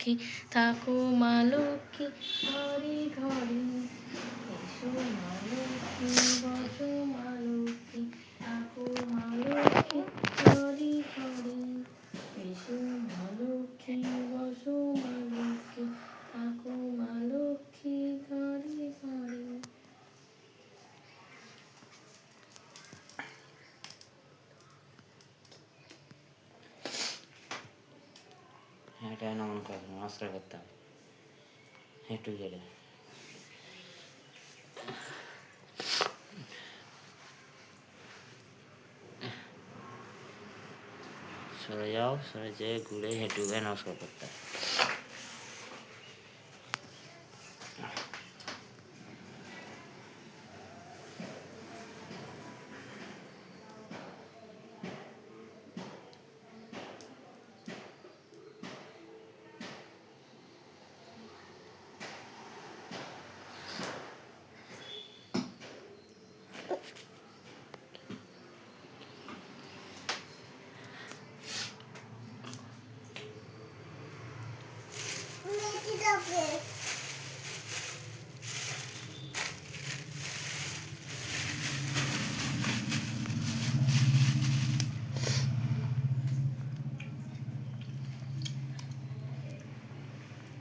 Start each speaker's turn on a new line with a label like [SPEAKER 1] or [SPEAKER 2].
[SPEAKER 1] লক্ষ্মী থাকো মা লক্ষ্মী ঘরে ঘরে, এসো মা লক্ষ্মী বসো মা লক্ষ্মী থাকো মা লক্ষ্মী ঘরে ঘরে, এসো মা লক্ষ্মী বসো মা লক্ষ্মী থাকো মা লক্ষ্মী ঘরে ঘরে।
[SPEAKER 2] এটা নমস্কার করতাম একটু গেলে সরে যাও, সরে যেয়ে ঘুরে হেঁটে নমস্কার করতাম।